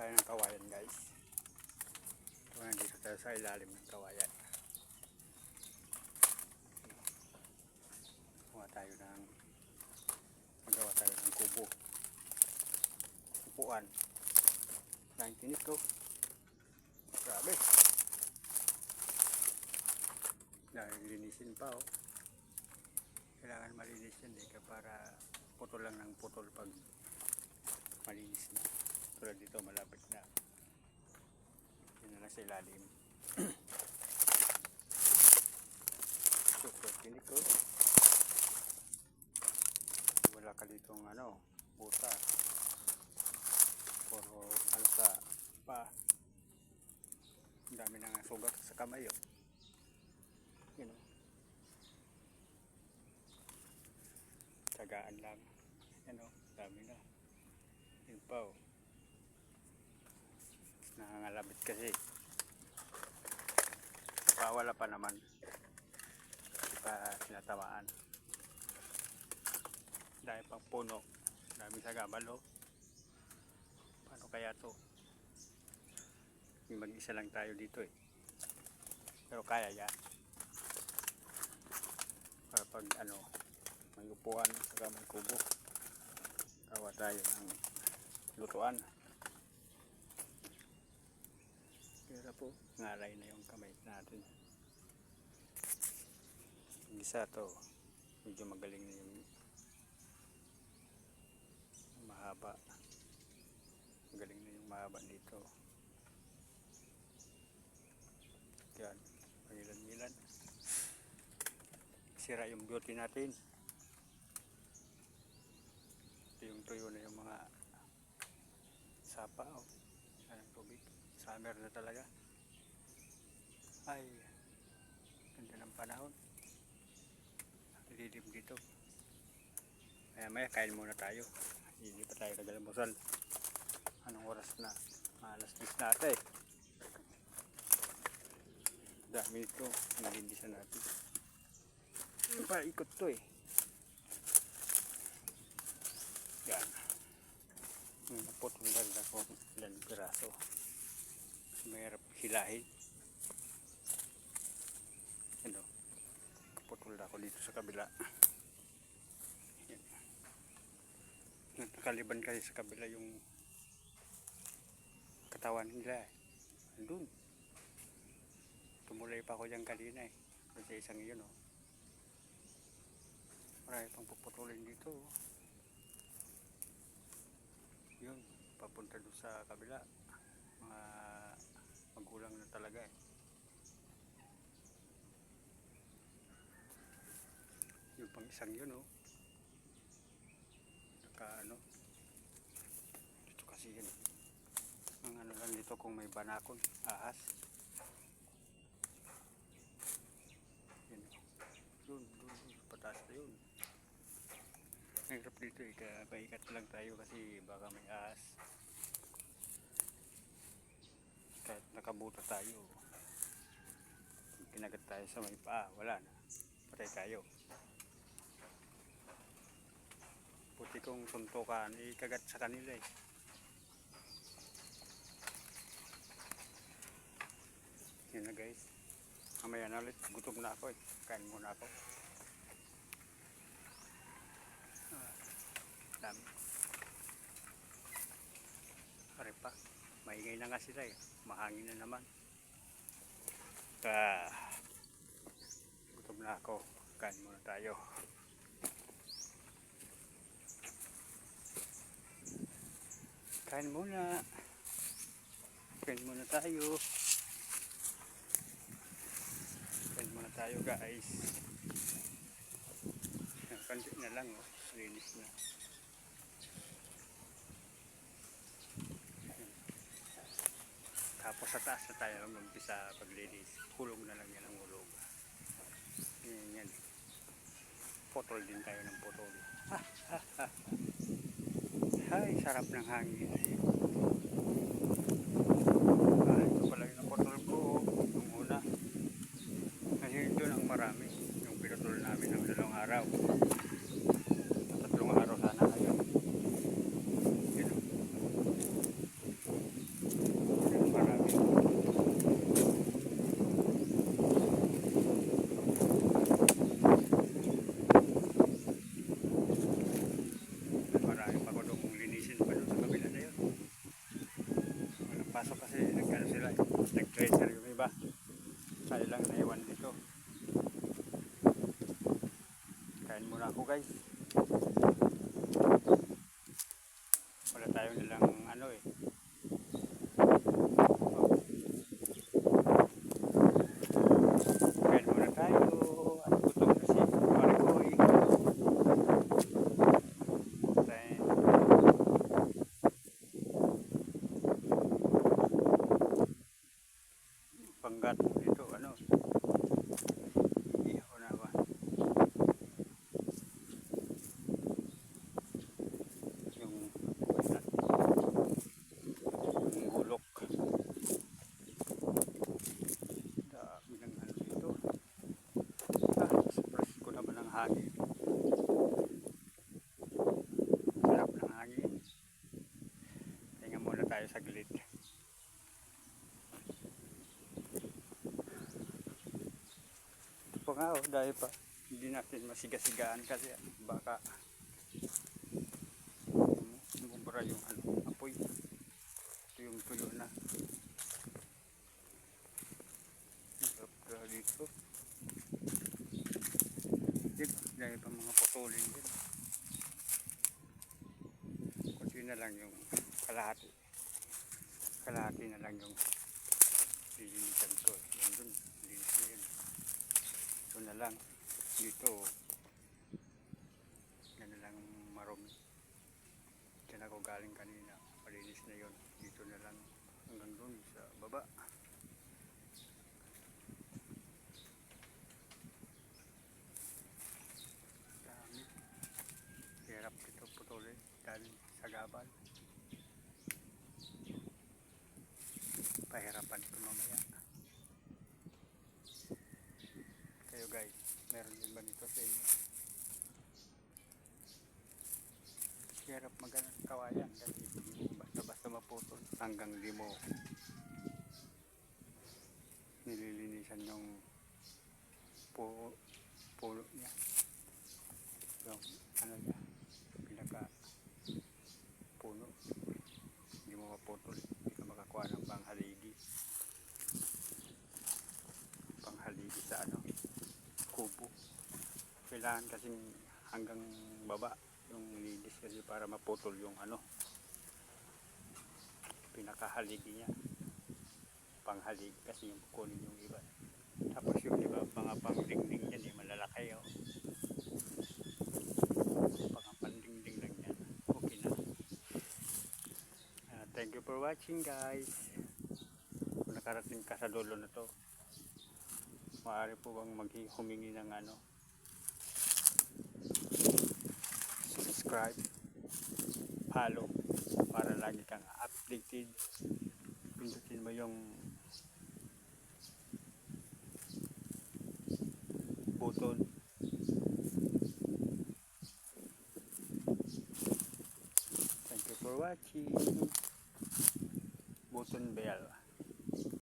tayo ng kawayan, guys. So, nandito tayo sa ilalim ng kawayan. Magawa tayo ng kubo. Upuan. Laking tinik ko. Grabe. Dahil linisin pa, oh. Kailangan malinis yan, para putol lang ng putol pag malinis na. Tulad dito, malapit na. Yun na lang sa ilalim. Super tinik ko. Wala ka ditong buta. Puro sa pa. Ang dami nang sugat sa kamay, oh. Yun, oh. Tagaan lang. Yan, oh. Dami na. Yun pa, oh. Nangangalabit kasi. Wala pa naman. Hindi pa sinatamaan. Dahil pang puno. Dami sa gabalo. Paano kaya to? Mag-isa lang tayo dito, eh. Pero kaya yan. Para pag may upuan saka may kubo. Gawa tayo ng lutuan. Pero po, ngalay na yung kamay natin. Yung isa to, medyo magaling na yung mahaba. Magaling na yung mahaba dito. Yan, pangilan-ngilan. Sira yung beauty natin. Ito yung tuyo na yung mga sapa, oh. Anong tubig. Summer na talaga. Ay, ganda ng panahon. Lilim dito. Maya kain muna tayo. Hindi pa tayo nag-almusal. Anong oras na? Alas 10 na ata, eh. Dami ito. Nilinisan natin. Paikot to, eh. Yan. Naputol na rin ako ilang piraso. Mahirap hilahin. Putol na ako dito sa kabila. Yan. Nakaliban kasi sa kabila yung katawan nila, eh. Andun. Tumulay pa ako dyan kanina, eh. Kasi isang yun, oh. Marami pang puputulin dito, oh. Yun, papunta doon sa kabila. Mga magulang na talaga, eh. Yung pang isang yun, oh. Dito kasi yun. Ang lang dito kung may banakon, ahas. Yun, oh. Yun, pataas na yun. Hirap dito, eh. Kaya paikat lang tayo kasi baka may ahas. Kahit nakabuta tayo, kinagat tayo sa may paa, wala na. Patay tayo. Puti kong suntukan, ikagat sa kanila, eh. Yan na, guys. Mamaya na ulit. Gutom na ako, eh. Kain muna ako. Dami. Pare pa. Maingay na nga sila, eh. Mahangin na naman. Gutom na ako. Kain muna tayo. Kain muna. Kain muna tayo. Kain muna tayo, guys. Kanti na lang, oh. Linis na. Tapos sa taas na tayo mag-umpisa paglinis. Hulog na lang yan ang hulog. Yan. Putol din tayo ng putol. Ay, sarap ng hangin. Ito pala yung naputol ko nung una. Kasi doon ang marami. Yung pinutol namin ng 2 araw. 3 araw sana kayo. Yun. muna ako guys. Wala tayong nilang ano eh. Kain muna tayo. At gutom na si Marikoy. Then, panggat dito ano. Ihaw na ba? Yung hulok. Dami ng ano dito. Surprise ko naman ang hangin. Sarap ng hangin. Tingnan muna tayo saglit. Ito pa nga dahil pa hindi natin masigasigaan kasi baka mubura yung ano, apoy. Ito yung tuyo na. Dito. Dito, dahil pa mga putulin din. Kunti na lang yung kalahati. Kalahati na lang yung lilinisan ko. Yan dun, linis na yun. Ito na lang. Dito, yan na lang marumi. Diyan ako galing kanina. Malinis na yun. Dito na lang hanggang dun sa baba. Dami. Hirap dito putulin. Dahil sa gabal. Pahirapan ito mamaya. Kayo guys, meron din ba nito sa inyo? Hirap magandang kawayan kasi basta-basta maputol hanggang di mo nililinisan yung pulo niya. Yung ano niya, pinaka puno. Hindi mo maputol, hindi ka makakuha ng panghaligi. Panghaligi sa ano, kubo. Kailangan kasing hanggang baba yung linis kasi para maputol yung ano, pinakahaligi niya. Panghaligi kasi yung kukunin yung iba. Tapos yung iba mga pangdingding yan eh, malalaki oh. Mga pandingding lang yan. Okay na. Thank you for watching guys. Kung nakarating ka sa dulo na to, maaari po bang humingi ng ano, subscribe, follow para lagi kang updated. Pindutin mo yung button. Thank you for watching. Button bell.